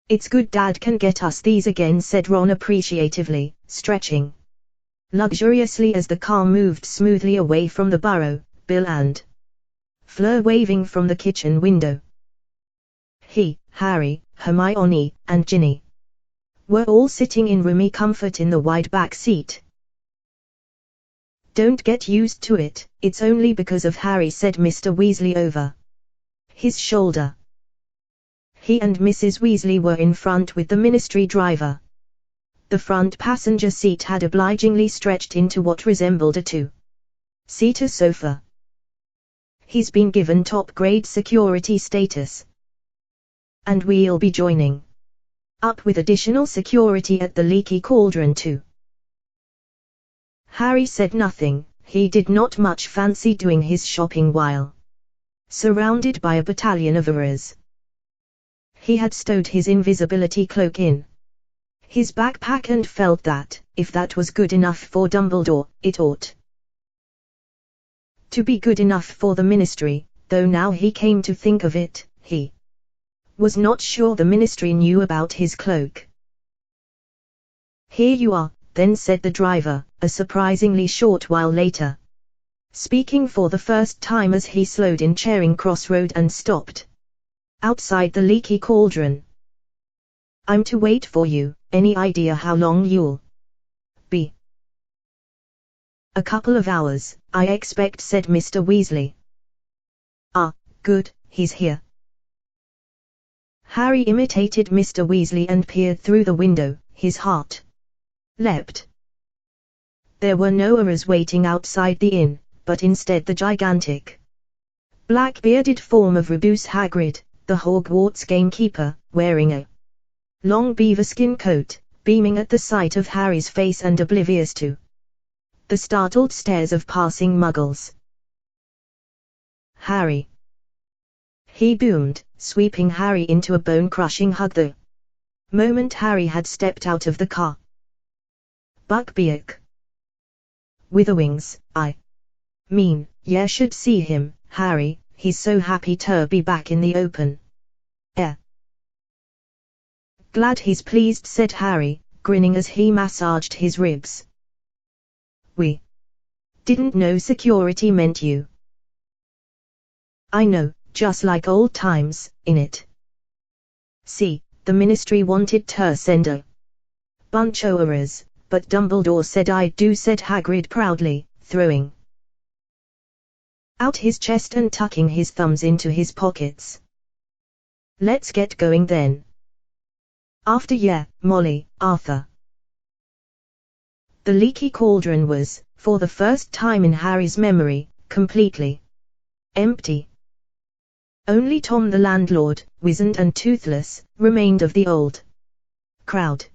It's good Dad can get us these again, said Ron appreciatively, stretching luxuriously as the car moved smoothly away from the burrow, Bill and Fleur waving from the kitchen window. He, Harry, Hermione, and Ginny were all sitting in roomy comfort in the wide back seat. Don't get used to it, it's only because of Harry, said Mr. Weasley over his shoulder. He and Mrs. Weasley were in front with the ministry driver. The front passenger seat had obligingly stretched into what resembled a two-seater sofa. He's been given top-grade security status. And we'll be joining up with additional security at the Leaky Cauldron too. Harry said nothing. He did not much fancy doing his shopping while surrounded by a battalion of Aurors. He had stowed his invisibility cloak in his backpack and felt that, if that was good enough for Dumbledore, it ought to be good enough for the Ministry, though now he came to think of it, he was not sure the Ministry knew about his cloak. Here you are, then, said the driver, a surprisingly short while later, speaking for the first time as he slowed in Charing Cross Road and stopped outside the Leaky Cauldron. I'm to wait for you. Any idea how long you'll be? A couple of hours, I expect, said Mr. Weasley. Ah, good, he's here. Harry imitated Mr. Weasley and peered through the window, his heart leapt. There were no Aurors waiting outside the inn, but instead the gigantic, black-bearded form of Rubeus Hagrid, the Hogwarts gamekeeper, wearing a long beaverskin coat, beaming at the sight of Harry's face and oblivious to the startled stares of passing muggles. Harry! He boomed, sweeping Harry into a bone-crushing hug the moment Harry had stepped out of the car. Buckbeak. Witherwings, I mean, you should see him, Harry, he's so happy to be back in the open air. Glad he's pleased, said Harry, grinning as he massaged his ribs. We didn't know security meant you. I know, just like old times, innit? See, the Ministry wanted to send a bunch o' Aurors, but Dumbledore said I do, said Hagrid proudly, throwing out his chest and tucking his thumbs into his pockets. Let's get going then. After ya, Molly, Arthur. The Leaky Cauldron was, for the first time in Harry's memory, completely empty. Only Tom the landlord, wizened and toothless, remained of the old crowd.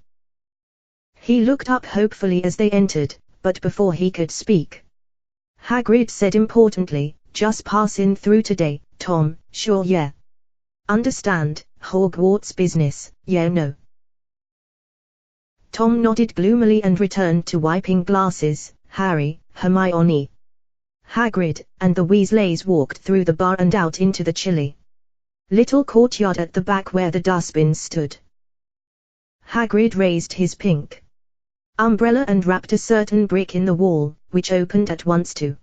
He looked up hopefully as they entered, but before he could speak, Hagrid said importantly, just passin' through today, Tom, sure yeah. Understand, Hogwarts business, yeah no. Tom nodded gloomily and returned to wiping glasses. Harry, Hermione, Hagrid, and the Weasleys walked through the bar and out into the chilly little courtyard at the back where the dustbins stood. Hagrid raised his pink umbrella and rapped a certain brick in the wall, which opened at once to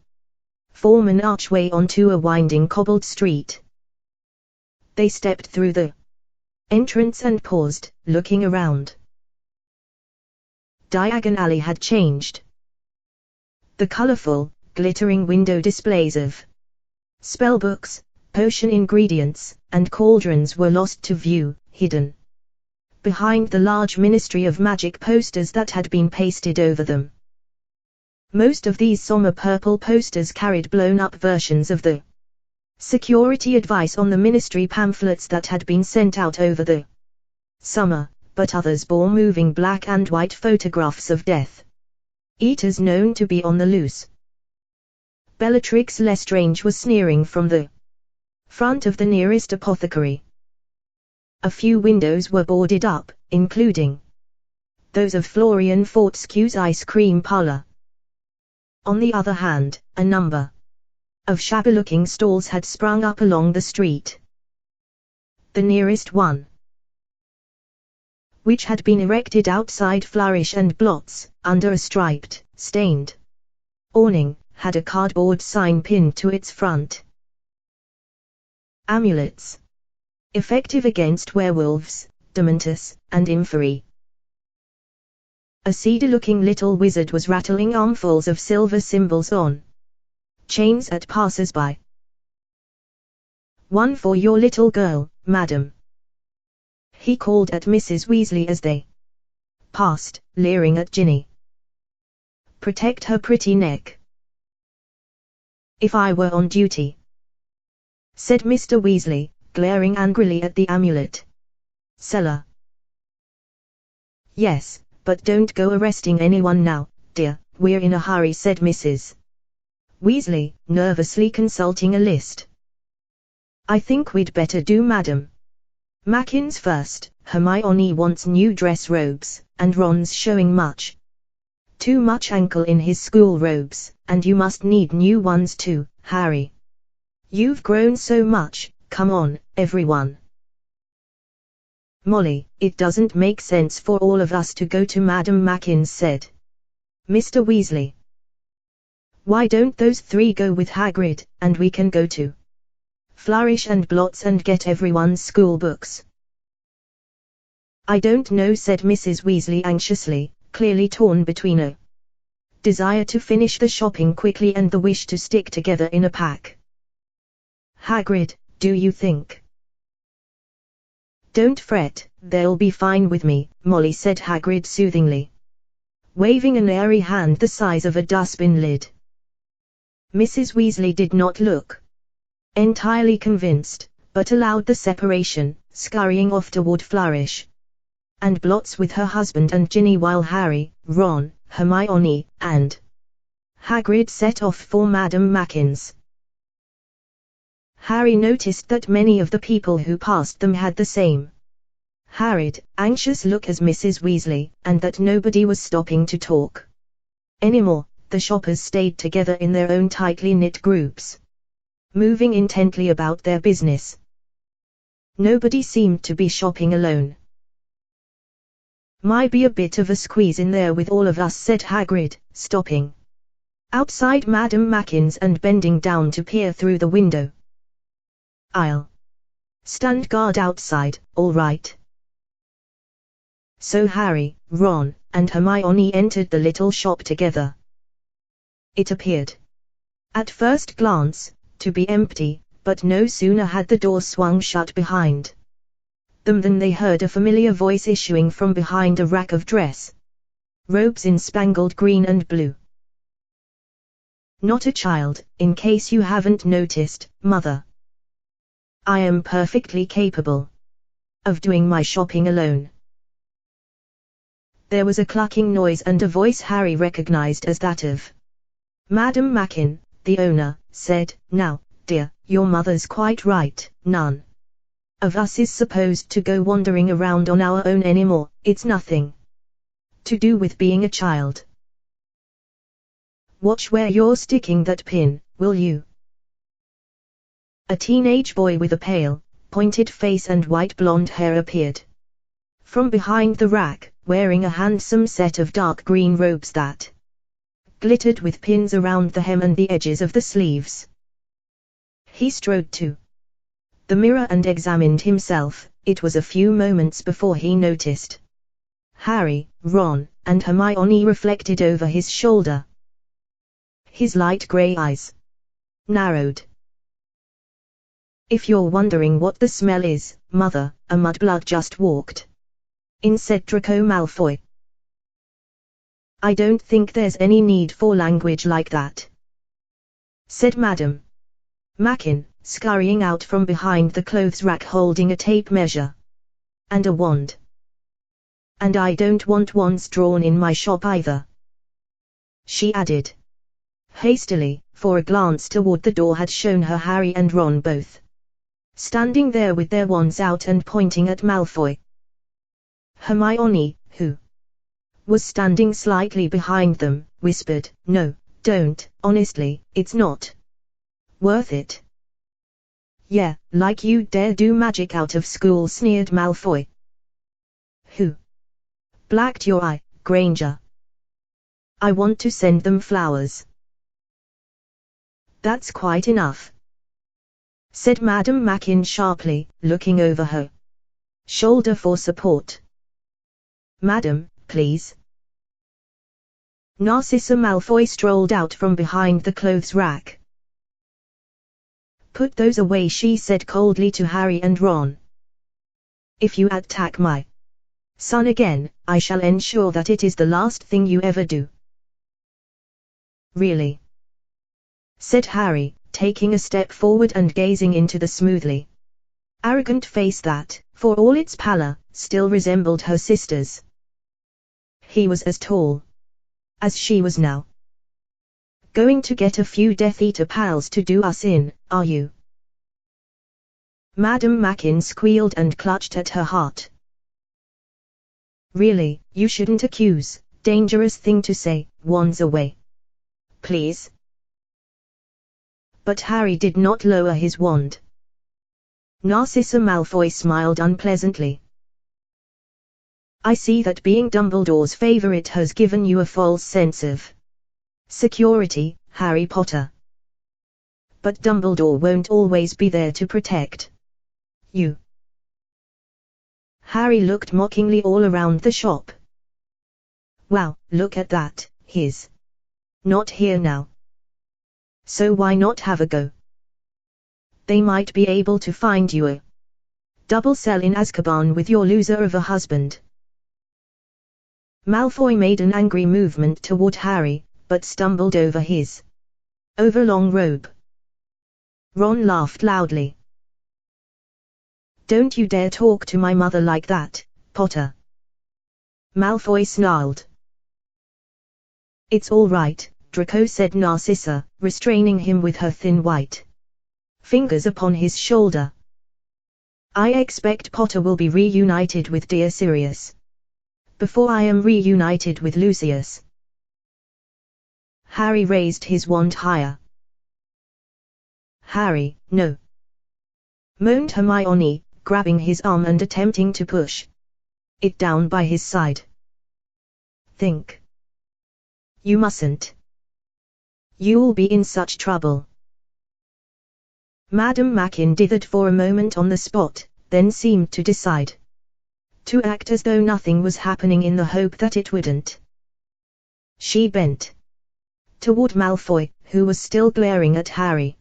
form an archway onto a winding cobbled street. They stepped through the entrance and paused, looking around. Diagon Alley had changed. The colorful, glittering window displays of spellbooks, potion ingredients, and cauldrons were lost to view, hidden behind the large Ministry of Magic posters that had been pasted over them. Most of these somber purple posters carried blown-up versions of the security advice on the Ministry pamphlets that had been sent out over the summer, but others bore moving black and white photographs of Death Eaters known to be on the loose. Bellatrix Lestrange was sneering from the front of the nearest apothecary. A few windows were boarded up, including those of Florian Fortescue's ice cream parlor. On the other hand, a number of shabby-looking stalls had sprung up along the street. The nearest one which had been erected outside Flourish and Blotts, under a striped, stained awning, had a cardboard sign pinned to its front. Amulets. Effective against werewolves, dementus, and inferi. A seedy-looking little wizard was rattling armfuls of silver symbols on chains at passers-by. "One for your little girl, madam," he called at Mrs. Weasley as they passed, leering at Ginny. "Protect her pretty neck." "If I were on duty," said Mr. Weasley, glaring angrily at the amulet seller. "Yes, but don't go arresting anyone now, dear, we're in a hurry," said Mrs. Weasley, nervously consulting a list. "I think we'd better do Madam Mackin's first. Hermione wants new dress robes, and Ron's showing too much ankle in his school robes, and you must need new ones too, Harry. You've grown so much, come on, everyone." "Molly, it doesn't make sense for all of us to go to Madam Mackin's," said Mr. Weasley. "Why don't those three go with Hagrid, and we can go to Flourish and Blotts and get everyone's school books?" "I don't know," said Mrs. Weasley anxiously, clearly torn between a desire to finish the shopping quickly and the wish to stick together in a pack. "Hagrid, do you think?" "Don't fret, they'll be fine with me," Molly said Hagrid soothingly, waving an airy hand the size of a dustbin lid. Mrs. Weasley did not look entirely convinced, but allowed the separation, scurrying off toward Flourish and Blotts with her husband and Ginny, while Harry, Ron, Hermione, and Hagrid set off for Madam Mackin's. Harry noticed that many of the people who passed them had the same harried, anxious look as Mrs. Weasley, and that nobody was stopping to talk anymore. The shoppers stayed together in their own tightly knit groups, moving intently about their business. Nobody seemed to be shopping alone. "Might be a bit of a squeeze in there with all of us," said Hagrid, stopping outside Madam Mackin's and bending down to peer through the window. "I'll stand guard outside, all right." So Harry, Ron, and Hermione entered the little shop together. It appeared, at first glance, to be empty, but no sooner had the door swung shut behind them than they heard a familiar voice issuing from behind a rack of dress robes in spangled green and blue. "Not a child, in case you haven't noticed, Mother. I am perfectly capable of doing my shopping alone." There was a clucking noise and a voice Harry recognized as that of Madam Mackin, the owner, said, "Now, dear, your mother's quite right, none of us is supposed to go wandering around on our own anymore, it's nothing to do with being a child. Watch where you're sticking that pin, will you?" A teenage boy with a pale, pointed face and white blonde hair appeared from behind the rack, wearing a handsome set of dark green robes that glittered with pins around the hem and the edges of the sleeves. He strode to the mirror and examined himself. It was a few moments before he noticed Harry, Ron, and Hermione reflected over his shoulder. His light grey eyes narrowed. "If you're wondering what the smell is, Mother, a mudblood just walked in," said Draco Malfoy. "I don't think there's any need for language like that," said Madam Mackin, scurrying out from behind the clothes rack holding a tape measure and a wand. "And I don't want wands drawn in my shop either," she added hastily, for a glance toward the door had shown her Harry and Ron both standing there with their wands out and pointing at Malfoy. Hermione, who was standing slightly behind them, whispered, "No, don't, honestly, it's not worth it." "Yeah, like you dare do magic out of school," sneered Malfoy. "Who Blacked your eye, Granger. I want to send them flowers. That's quite enough, said Madame Mackin sharply, looking over her shoulder for support. Madam, please. Narcissa Malfoy strolled out from behind the clothes rack. Put those away, she said coldly to Harry and Ron. If you attack my son again, I shall ensure that it is the last thing you ever do. Really? Said Harry, taking a step forward and gazing into the smoothly arrogant face that, for all its pallor, still resembled her sister's. He was as tall as she was now. Going to get a few Death Eater pals to do us in, are you? Madame Mackin squealed and clutched at her heart. Really, you shouldn't accuse, dangerous thing to say, wands away. Please. But Harry did not lower his wand. Narcissa Malfoy smiled unpleasantly. I see that being Dumbledore's favorite has given you a false sense of security, Harry Potter. But Dumbledore won't always be there to protect you. Harry looked mockingly all around the shop. Wow, look at that, he's not here now. So why not have a go? They might be able to find you a double cell in Azkaban with your loser of a husband. Malfoy made an angry movement toward Harry, but stumbled over his overlong robe. Ron laughed loudly. Don't you dare talk to my mother like that, Potter. Malfoy snarled. It's all right, Draco, said Narcissa, restraining him with her thin white fingers upon his shoulder. I expect Potter will be reunited with dear Sirius before I am reunited with Lucius. Harry raised his wand higher. Harry, no, moaned Hermione, grabbing his arm and attempting to push it down by his side. Think. You mustn't. You'll be in such trouble. Madame Mackin dithered for a moment on the spot, then seemed to decide to act as though nothing was happening in the hope that it wouldn't. She bent toward Malfoy, who was still glaring at Harry.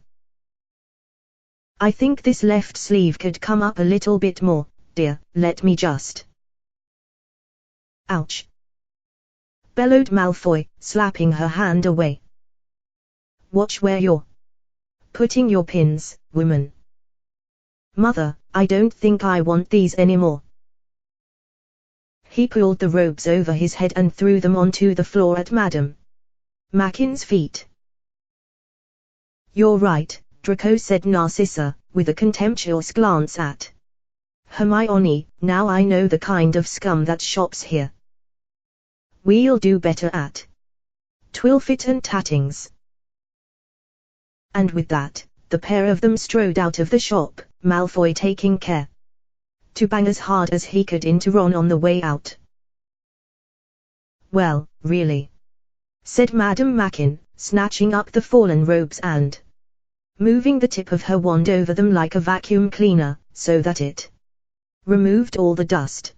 I think this left sleeve could come up a little bit more, dear, let me just. Ouch! Bellowed Malfoy, slapping her hand away. Watch where you're putting your pins, woman. Mother, I don't think I want these anymore. He pulled the robes over his head and threw them onto the floor at Madame Mackin's feet. You're right, Draco, said Narcissa, with a contemptuous glance at Hermione. Now I know the kind of scum that shops here. We'll do better at Twilfit and Tattings. And with that, the pair of them strode out of the shop, Malfoy taking care to bang as hard as he could into Ron on the way out. Well, really, said Madame Mackin, snatching up the fallen robes and moving the tip of her wand over them like a vacuum cleaner, so that it removed all the dust.